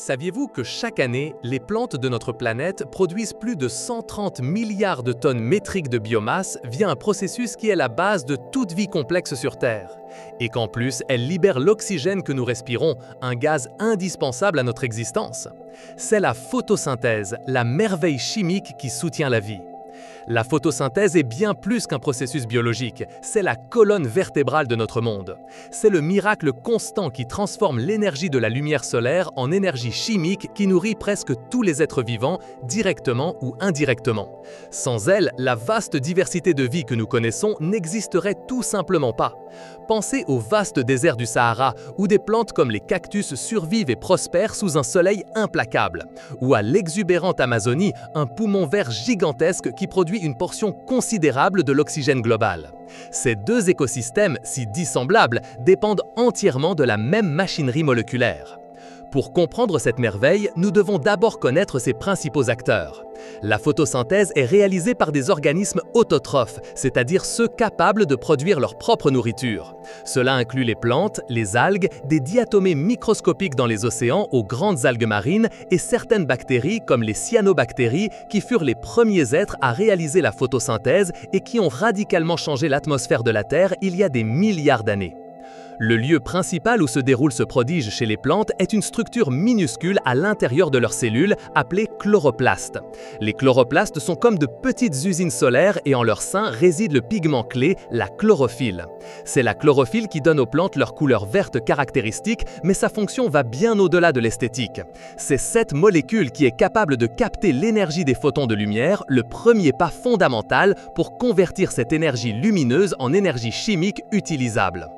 Saviez-vous que chaque année, les plantes de notre planète produisent plus de 130 milliards de tonnes métriques de biomasse via un processus qui est la base de toute vie complexe sur Terre? Et qu'en plus, elles libèrent l'oxygène que nous respirons, un gaz indispensable à notre existence. C'est la photosynthèse, la merveille chimique qui soutient la vie. La photosynthèse est bien plus qu'un processus biologique, c'est la colonne vertébrale de notre monde. C'est le miracle constant qui transforme l'énergie de la lumière solaire en énergie chimique qui nourrit presque tous les êtres vivants, directement ou indirectement. Sans elle, la vaste diversité de vie que nous connaissons n'existerait tout simplement pas. Pensez au vaste désert du Sahara, où des plantes comme les cactus survivent et prospèrent sous un soleil implacable, ou à l'exubérante Amazonie, un poumon vert gigantesque qui produit une portion considérable de l'oxygène global. Ces deux écosystèmes, si dissemblables, dépendent entièrement de la même machinerie moléculaire. Pour comprendre cette merveille, nous devons d'abord connaître ses principaux acteurs. La photosynthèse est réalisée par des organismes autotrophes, c'est-à-dire ceux capables de produire leur propre nourriture. Cela inclut les plantes, les algues, des diatomées microscopiques dans les océans aux grandes algues marines et certaines bactéries comme les cyanobactéries qui furent les premiers êtres à réaliser la photosynthèse et qui ont radicalement changé l'atmosphère de la Terre il y a des milliards d'années. Le lieu principal où se déroule ce prodige chez les plantes est une structure minuscule à l'intérieur de leurs cellules appelée chloroplastes. Les chloroplastes sont comme de petites usines solaires et en leur sein réside le pigment clé, la chlorophylle. C'est la chlorophylle qui donne aux plantes leur couleur verte caractéristique, mais sa fonction va bien au-delà de l'esthétique. C'est cette molécule qui est capable de capter l'énergie des photons de lumière, le premier pas fondamental pour convertir cette énergie lumineuse en énergie chimique utilisable.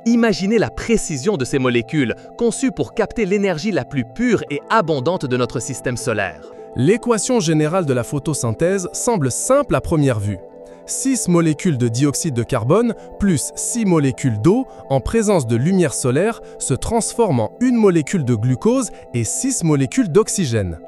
Imaginez la précision de ces molécules, conçues pour capter l'énergie la plus pure et abondante de notre système solaire. L'équation générale de la photosynthèse semble simple à première vue. 6 molécules de dioxyde de carbone plus 6 molécules d'eau en présence de lumière solaire se transforment en une molécule de glucose et 6 molécules d'oxygène.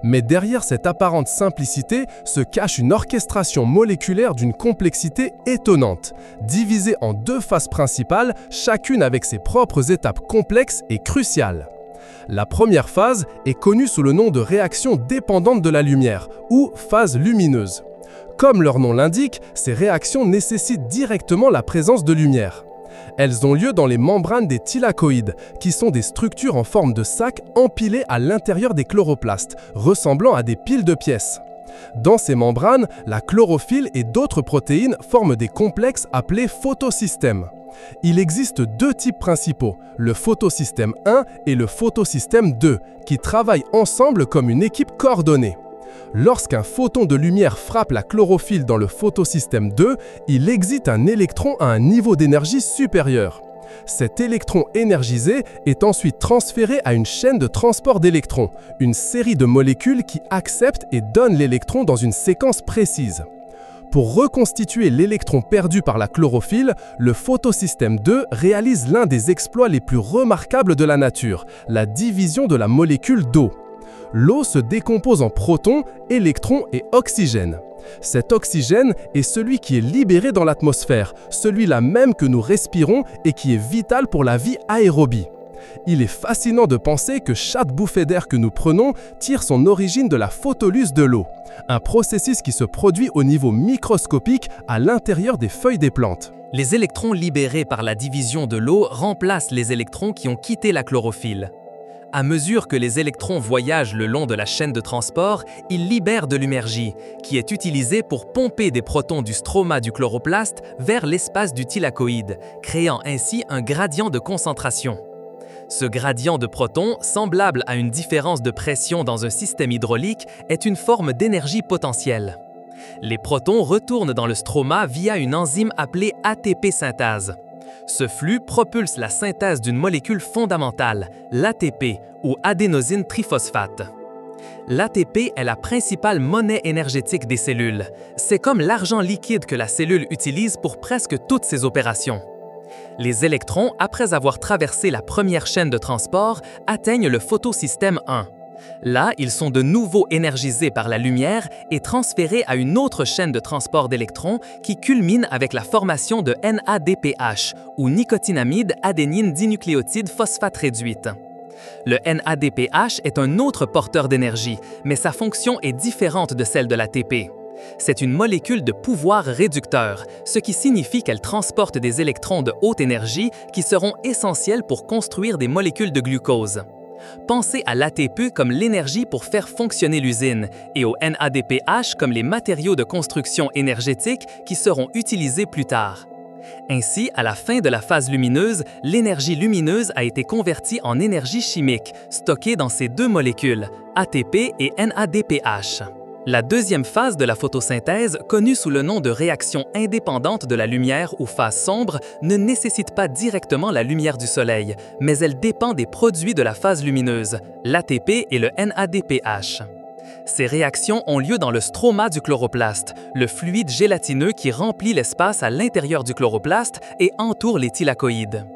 Mais derrière cette apparente simplicité se cache une orchestration moléculaire d'une complexité étonnante, divisée en 2 phases principales, chacune avec ses propres étapes complexes et cruciales. La première phase est connue sous le nom de réaction dépendante de la lumière, ou phase lumineuse. Comme leur nom l'indique, ces réactions nécessitent directement la présence de lumière. Elles ont lieu dans les membranes des thylakoïdes, qui sont des structures en forme de sac empilées à l'intérieur des chloroplastes, ressemblant à des piles de pièces. Dans ces membranes, la chlorophylle et d'autres protéines forment des complexes appelés photosystèmes. Il existe 2 types principaux, le photosystème 1 et le photosystème 2, qui travaillent ensemble comme une équipe coordonnée. Lorsqu'un photon de lumière frappe la chlorophylle dans le photosystème 2, il excite un électron à un niveau d'énergie supérieur. Cet électron énergisé est ensuite transféré à une chaîne de transport d'électrons, une série de molécules qui acceptent et donnent l'électron dans une séquence précise. Pour reconstituer l'électron perdu par la chlorophylle, le photosystème 2 réalise l'un des exploits les plus remarquables de la nature, la division de la molécule d'eau. L'eau se décompose en protons, électrons et oxygène. Cet oxygène est celui qui est libéré dans l'atmosphère, celui-là même que nous respirons et qui est vital pour la vie aérobie. Il est fascinant de penser que chaque bouffée d'air que nous prenons tire son origine de la photolyse de l'eau, un processus qui se produit au niveau microscopique à l'intérieur des feuilles des plantes. Les électrons libérés par la division de l'eau remplacent les électrons qui ont quitté la chlorophylle. À mesure que les électrons voyagent le long de la chaîne de transport, ils libèrent de l'énergie, qui est utilisée pour pomper des protons du stroma du chloroplaste vers l'espace du thylakoïde, créant ainsi un gradient de concentration. Ce gradient de protons, semblable à une différence de pression dans un système hydraulique, est une forme d'énergie potentielle. Les protons retournent dans le stroma via une enzyme appelée ATP synthase. Ce flux propulse la synthèse d'une molécule fondamentale, l'ATP, ou adénosine triphosphate. L'ATP est la principale monnaie énergétique des cellules. C'est comme l'argent liquide que la cellule utilise pour presque toutes ses opérations. Les électrons, après avoir traversé la première chaîne de transport, atteignent le photosystème 1. Là, ils sont de nouveau énergisés par la lumière et transférés à une autre chaîne de transport d'électrons qui culmine avec la formation de NADPH, ou nicotinamide adénine dinucléotide phosphate réduite. Le NADPH est un autre porteur d'énergie, mais sa fonction est différente de celle de l'ATP. C'est une molécule de pouvoir réducteur, ce qui signifie qu'elle transporte des électrons de haute énergie qui seront essentiels pour construire des molécules de glucose. Pensez à l'ATP comme l'énergie pour faire fonctionner l'usine et au NADPH comme les matériaux de construction énergétique qui seront utilisés plus tard. Ainsi, à la fin de la phase lumineuse, l'énergie lumineuse a été convertie en énergie chimique, stockée dans ces deux molécules, ATP et NADPH. La deuxième phase de la photosynthèse, connue sous le nom de réaction indépendante de la lumière ou phase sombre, ne nécessite pas directement la lumière du soleil, mais elle dépend des produits de la phase lumineuse, l'ATP et le NADPH. Ces réactions ont lieu dans le stroma du chloroplaste, le fluide gélatineux qui remplit l'espace à l'intérieur du chloroplaste et entoure les thylakoïdes.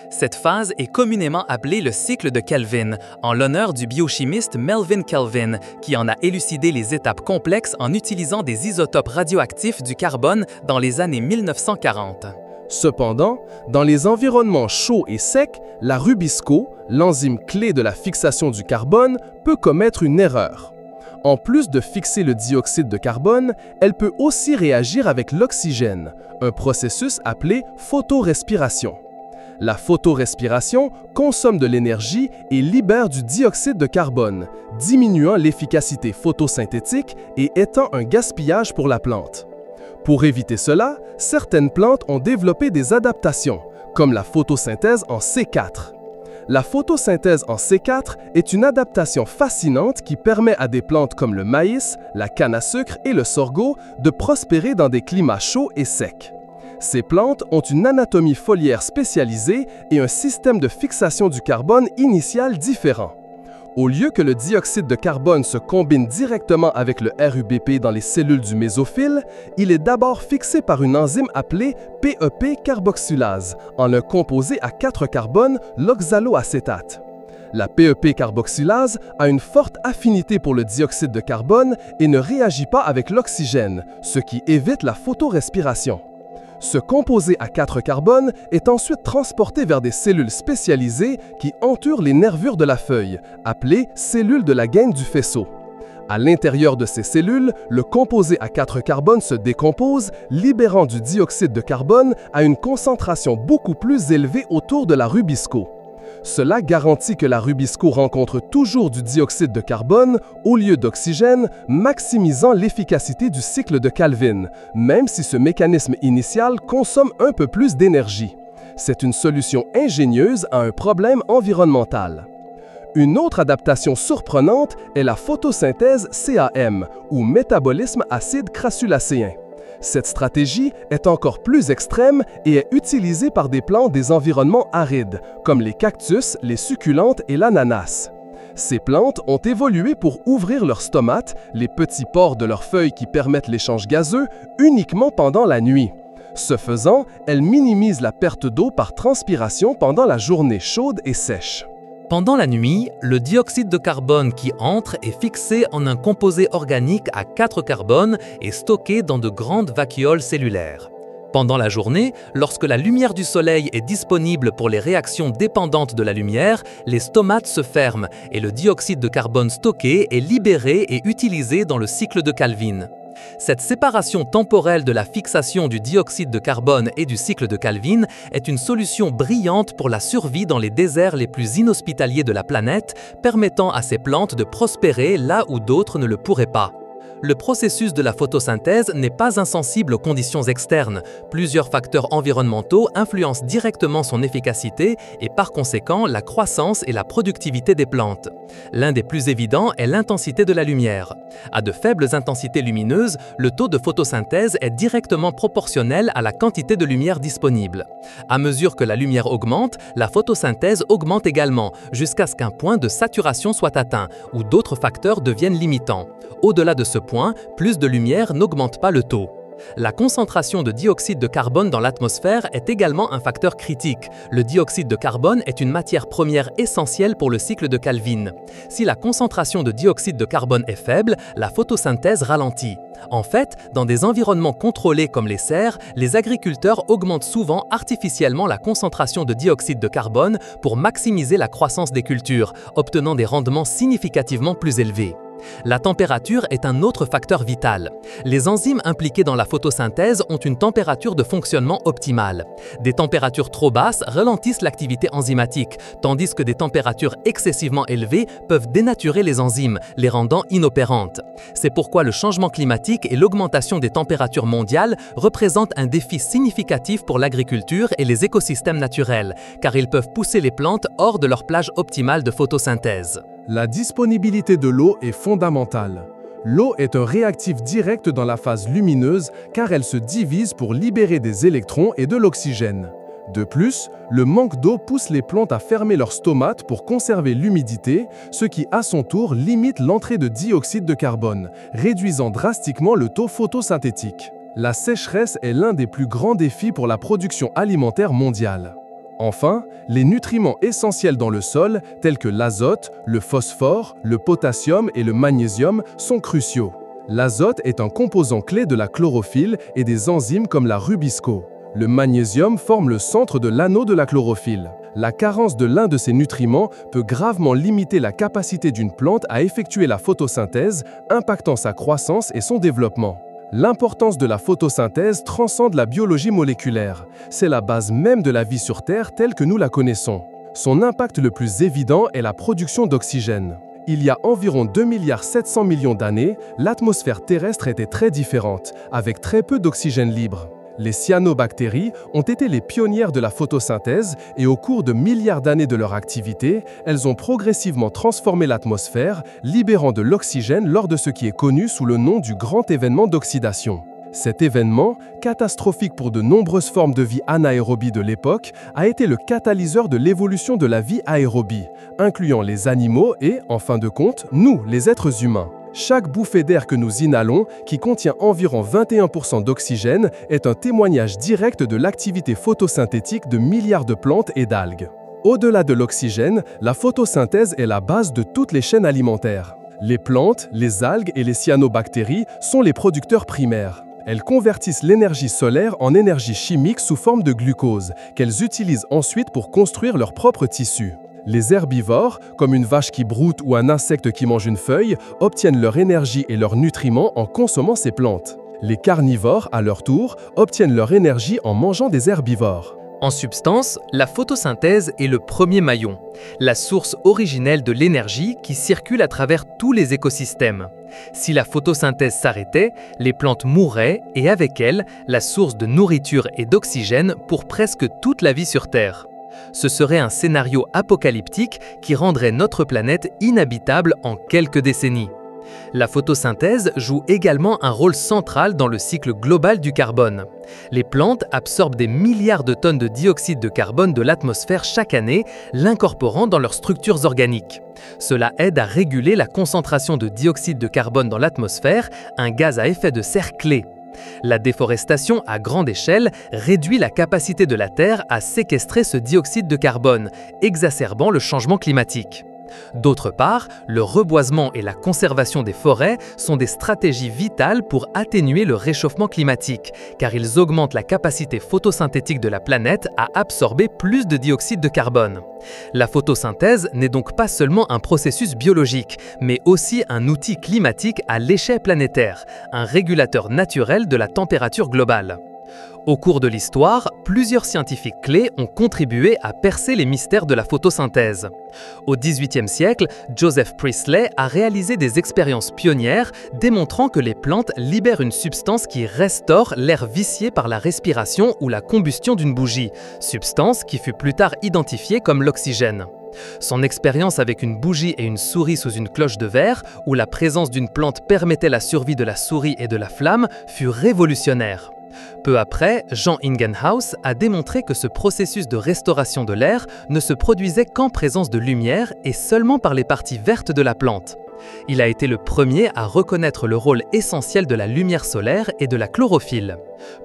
Cette phase est communément appelée le cycle de Kelvin, en l'honneur du biochimiste Melvin Kelvin, qui en a élucidé les étapes complexes en utilisant des isotopes radioactifs du carbone dans les années 1940. Cependant, dans les environnements chauds et secs, la rubisco, l'enzyme clé de la fixation du carbone, peut commettre une erreur. En plus de fixer le dioxyde de carbone, elle peut aussi réagir avec l'oxygène, un processus appelé photorespiration. La photorespiration consomme de l'énergie et libère du dioxyde de carbone, diminuant l'efficacité photosynthétique et étant un gaspillage pour la plante. Pour éviter cela, certaines plantes ont développé des adaptations, comme la photosynthèse en C4. La photosynthèse en C4 est une adaptation fascinante qui permet à des plantes comme le maïs, la canne à sucre et le sorgho de prospérer dans des climats chauds et secs. Ces plantes ont une anatomie foliaire spécialisée et un système de fixation du carbone initial différent. Au lieu que le dioxyde de carbone se combine directement avec le RUBP dans les cellules du mésophile, il est d'abord fixé par une enzyme appelée PEP carboxylase, en un composé à 4 carbones, l'oxaloacétate. La PEP carboxylase a une forte affinité pour le dioxyde de carbone et ne réagit pas avec l'oxygène, ce qui évite la photorespiration. Ce composé à 4 carbones est ensuite transporté vers des cellules spécialisées qui entourent les nervures de la feuille, appelées cellules de la gaine du faisceau. À l'intérieur de ces cellules, le composé à 4 carbones se décompose, libérant du dioxyde de carbone à une concentration beaucoup plus élevée autour de la rubisco. Cela garantit que la rubisco rencontre toujours du dioxyde de carbone au lieu d'oxygène, maximisant l'efficacité du cycle de Kelvin, même si ce mécanisme initial consomme un peu plus d'énergie. C'est une solution ingénieuse à un problème environnemental. Une autre adaptation surprenante est la photosynthèse CAM, ou métabolisme acide crassulacéen. Cette stratégie est encore plus extrême et est utilisée par des plantes des environnements arides, comme les cactus, les succulentes et l'ananas. Ces plantes ont évolué pour ouvrir leurs stomates, les petits pores de leurs feuilles qui permettent l'échange gazeux, uniquement pendant la nuit. Ce faisant, elles minimisent la perte d'eau par transpiration pendant la journée chaude et sèche. Pendant la nuit, le dioxyde de carbone qui entre est fixé en un composé organique à 4 carbones et stocké dans de grandes vacuoles cellulaires. Pendant la journée, lorsque la lumière du soleil est disponible pour les réactions dépendantes de la lumière, les stomates se ferment et le dioxyde de carbone stocké est libéré et utilisé dans le cycle de Kelvin. Cette séparation temporelle de la fixation du dioxyde de carbone et du cycle de Kelvin est une solution brillante pour la survie dans les déserts les plus inhospitaliers de la planète, permettant à ces plantes de prospérer là où d'autres ne le pourraient pas. Le processus de la photosynthèse n'est pas insensible aux conditions externes. Plusieurs facteurs environnementaux influencent directement son efficacité et par conséquent la croissance et la productivité des plantes. L'un des plus évidents est l'intensité de la lumière. À de faibles intensités lumineuses, le taux de photosynthèse est directement proportionnel à la quantité de lumière disponible. À mesure que la lumière augmente, la photosynthèse augmente également, jusqu'à ce qu'un point de saturation soit atteint, où d'autres facteurs deviennent limitants. Au-delà de ce point, plus de lumière n'augmente pas le taux. La concentration de dioxyde de carbone dans l'atmosphère est également un facteur critique. Le dioxyde de carbone est une matière première essentielle pour le cycle de Calvin. Si la concentration de dioxyde de carbone est faible, la photosynthèse ralentit. En fait, dans des environnements contrôlés comme les serres, les agriculteurs augmentent souvent artificiellement la concentration de dioxyde de carbone pour maximiser la croissance des cultures, obtenant des rendements significativement plus élevés. La température est un autre facteur vital. Les enzymes impliquées dans la photosynthèse ont une température de fonctionnement optimale. Des températures trop basses ralentissent l'activité enzymatique, tandis que des températures excessivement élevées peuvent dénaturer les enzymes, les rendant inopérantes. C'est pourquoi le changement climatique et l'augmentation des températures mondiales représentent un défi significatif pour l'agriculture et les écosystèmes naturels, car ils peuvent pousser les plantes hors de leur plage optimale de photosynthèse. La disponibilité de l'eau est fondamentale. L'eau est un réactif direct dans la phase lumineuse car elle se divise pour libérer des électrons et de l'oxygène. De plus, le manque d'eau pousse les plantes à fermer leurs stomates pour conserver l'humidité, ce qui à son tour limite l'entrée de dioxyde de carbone, réduisant drastiquement le taux photosynthétique. La sécheresse est l'un des plus grands défis pour la production alimentaire mondiale. Enfin, les nutriments essentiels dans le sol, tels que l'azote, le phosphore, le potassium et le magnésium, sont cruciaux. L'azote est un composant clé de la chlorophylle et des enzymes comme la rubisco. Le magnésium forme le centre de l'anneau de la chlorophylle. La carence de l'un de ces nutriments peut gravement limiter la capacité d'une plante à effectuer la photosynthèse, impactant sa croissance et son développement. L'importance de la photosynthèse transcende la biologie moléculaire. C'est la base même de la vie sur Terre telle que nous la connaissons. Son impact le plus évident est la production d'oxygène. Il y a environ 2,7 milliards d'années, l'atmosphère terrestre était très différente, avec très peu d'oxygène libre. Les cyanobactéries ont été les pionnières de la photosynthèse et au cours de milliards d'années de leur activité, elles ont progressivement transformé l'atmosphère, libérant de l'oxygène lors de ce qui est connu sous le nom du grand événement d'oxydation. Cet événement, catastrophique pour de nombreuses formes de vie anaérobie de l'époque, a été le catalyseur de l'évolution de la vie aérobie, incluant les animaux et, en fin de compte, nous, les êtres humains. Chaque bouffée d'air que nous inhalons, qui contient environ 21% d'oxygène, est un témoignage direct de l'activité photosynthétique de milliards de plantes et d'algues. Au-delà de l'oxygène, la photosynthèse est la base de toutes les chaînes alimentaires. Les plantes, les algues et les cyanobactéries sont les producteurs primaires. Elles convertissent l'énergie solaire en énergie chimique sous forme de glucose, qu'elles utilisent ensuite pour construire leurs propres tissus. Les herbivores, comme une vache qui broute ou un insecte qui mange une feuille, obtiennent leur énergie et leurs nutriments en consommant ces plantes. Les carnivores, à leur tour, obtiennent leur énergie en mangeant des herbivores. En substance, la photosynthèse est le premier maillon, la source originelle de l'énergie qui circule à travers tous les écosystèmes. Si la photosynthèse s'arrêtait, les plantes mourraient et avec elles, la source de nourriture et d'oxygène pour presque toute la vie sur Terre. Ce serait un scénario apocalyptique qui rendrait notre planète inhabitable en quelques décennies. La photosynthèse joue également un rôle central dans le cycle global du carbone. Les plantes absorbent des milliards de tonnes de dioxyde de carbone de l'atmosphère chaque année, l'incorporant dans leurs structures organiques. Cela aide à réguler la concentration de dioxyde de carbone dans l'atmosphère, un gaz à effet de serre clé. La déforestation à grande échelle réduit la capacité de la Terre à séquestrer ce dioxyde de carbone, exacerbant le changement climatique. D'autre part, le reboisement et la conservation des forêts sont des stratégies vitales pour atténuer le réchauffement climatique, car ils augmentent la capacité photosynthétique de la planète à absorber plus de dioxyde de carbone. La photosynthèse n'est donc pas seulement un processus biologique, mais aussi un outil climatique à l'échelle planétaire, un régulateur naturel de la température globale. Au cours de l'histoire, plusieurs scientifiques clés ont contribué à percer les mystères de la photosynthèse. Au XVIIIe siècle, Joseph Priestley a réalisé des expériences pionnières démontrant que les plantes libèrent une substance qui restaure l'air vicié par la respiration ou la combustion d'une bougie, substance qui fut plus tard identifiée comme l'oxygène. Son expérience avec une bougie et une souris sous une cloche de verre, où la présence d'une plante permettait la survie de la souris et de la flamme, fut révolutionnaire. Peu après, Jean Ingenhousz a démontré que ce processus de restauration de l'air ne se produisait qu'en présence de lumière et seulement par les parties vertes de la plante. Il a été le premier à reconnaître le rôle essentiel de la lumière solaire et de la chlorophylle.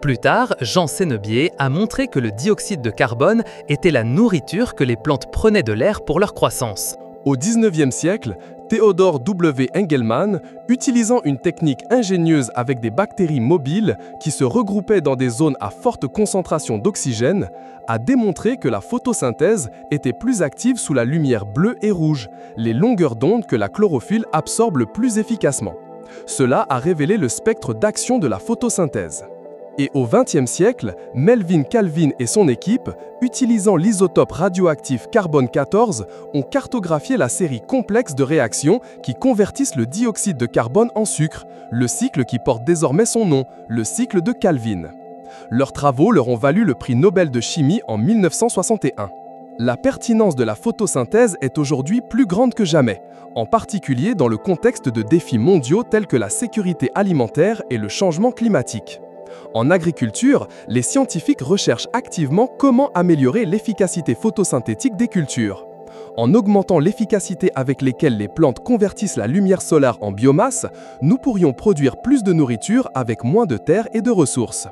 Plus tard, Jean Senebier a montré que le dioxyde de carbone était la nourriture que les plantes prenaient de l'air pour leur croissance. Au XIXe siècle, Theodor W. Engelmann, utilisant une technique ingénieuse avec des bactéries mobiles qui se regroupaient dans des zones à forte concentration d'oxygène, a démontré que la photosynthèse était plus active sous la lumière bleue et rouge, les longueurs d'onde que la chlorophylle absorbe le plus efficacement. Cela a révélé le spectre d'action de la photosynthèse. Et au XXe siècle, Melvin Calvin et son équipe, utilisant l'isotope radioactif carbone-14, ont cartographié la série complexe de réactions qui convertissent le dioxyde de carbone en sucre, le cycle qui porte désormais son nom, le cycle de Calvin. Leurs travaux leur ont valu le prix Nobel de chimie en 1961. La pertinence de la photosynthèse est aujourd'hui plus grande que jamais, en particulier dans le contexte de défis mondiaux tels que la sécurité alimentaire et le changement climatique. En agriculture, les scientifiques recherchent activement comment améliorer l'efficacité photosynthétique des cultures. En augmentant l'efficacité avec laquelle les plantes convertissent la lumière solaire en biomasse, nous pourrions produire plus de nourriture avec moins de terre et de ressources.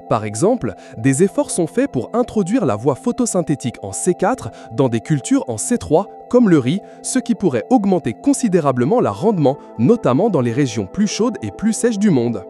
Par exemple, des efforts sont faits pour introduire la voie photosynthétique en C4 dans des cultures en C3 comme le riz, ce qui pourrait augmenter considérablement leur rendement, notamment dans les régions plus chaudes et plus sèches du monde.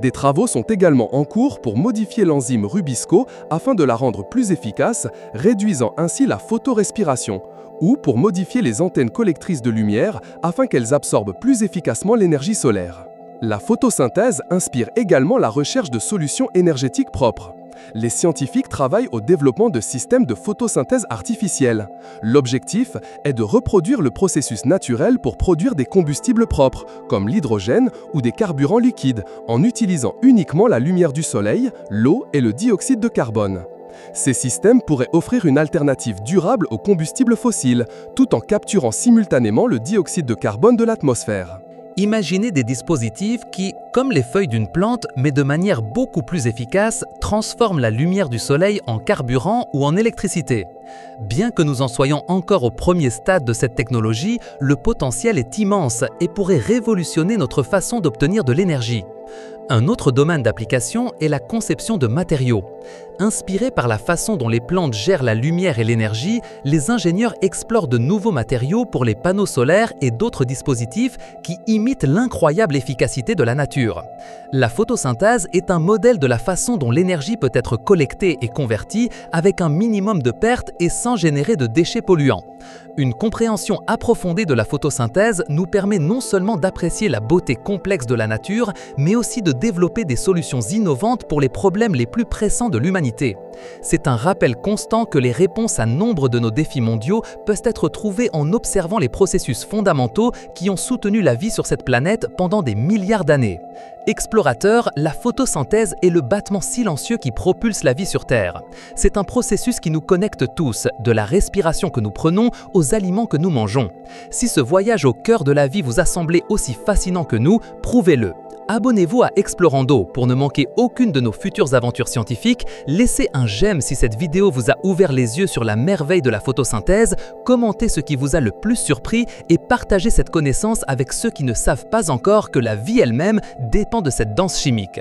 Des travaux sont également en cours pour modifier l'enzyme Rubisco afin de la rendre plus efficace, réduisant ainsi la photorespiration, ou pour modifier les antennes collectrices de lumière afin qu'elles absorbent plus efficacement l'énergie solaire. La photosynthèse inspire également la recherche de solutions énergétiques propres. Les scientifiques travaillent au développement de systèmes de photosynthèse artificielle. L'objectif est de reproduire le processus naturel pour produire des combustibles propres, comme l'hydrogène ou des carburants liquides, en utilisant uniquement la lumière du soleil, l'eau et le dioxyde de carbone. Ces systèmes pourraient offrir une alternative durable aux combustibles fossiles, tout en capturant simultanément le dioxyde de carbone de l'atmosphère. Imaginez des dispositifs qui, comme les feuilles d'une plante, mais de manière beaucoup plus efficace, transforment la lumière du soleil en carburant ou en électricité. Bien que nous en soyons encore au premier stade de cette technologie, le potentiel est immense et pourrait révolutionner notre façon d'obtenir de l'énergie. Un autre domaine d'application est la conception de matériaux. Inspirés par la façon dont les plantes gèrent la lumière et l'énergie, les ingénieurs explorent de nouveaux matériaux pour les panneaux solaires et d'autres dispositifs qui imitent l'incroyable efficacité de la nature. La photosynthèse est un modèle de la façon dont l'énergie peut être collectée et convertie avec un minimum de pertes et sans générer de déchets polluants. Une compréhension approfondie de la photosynthèse nous permet non seulement d'apprécier la beauté complexe de la nature, mais aussi de développer des solutions innovantes pour les problèmes les plus pressants de l'humanité. C'est un rappel constant que les réponses à nombre de nos défis mondiaux peuvent être trouvées en observant les processus fondamentaux qui ont soutenu la vie sur cette planète pendant des milliards d'années. Explorateur, la photosynthèse est le battement silencieux qui propulse la vie sur Terre. C'est un processus qui nous connecte tous, de la respiration que nous prenons aux aliments que nous mangeons. Si ce voyage au cœur de la vie vous a semblé aussi fascinant que nous, prouvez-le. Abonnez-vous à Explorando pour ne manquer aucune de nos futures aventures scientifiques, laissez un j'aime si cette vidéo vous a ouvert les yeux sur la merveille de la photosynthèse, commentez ce qui vous a le plus surpris et partagez cette connaissance avec ceux qui ne savent pas encore que la vie elle-même dépend de cette danse chimique.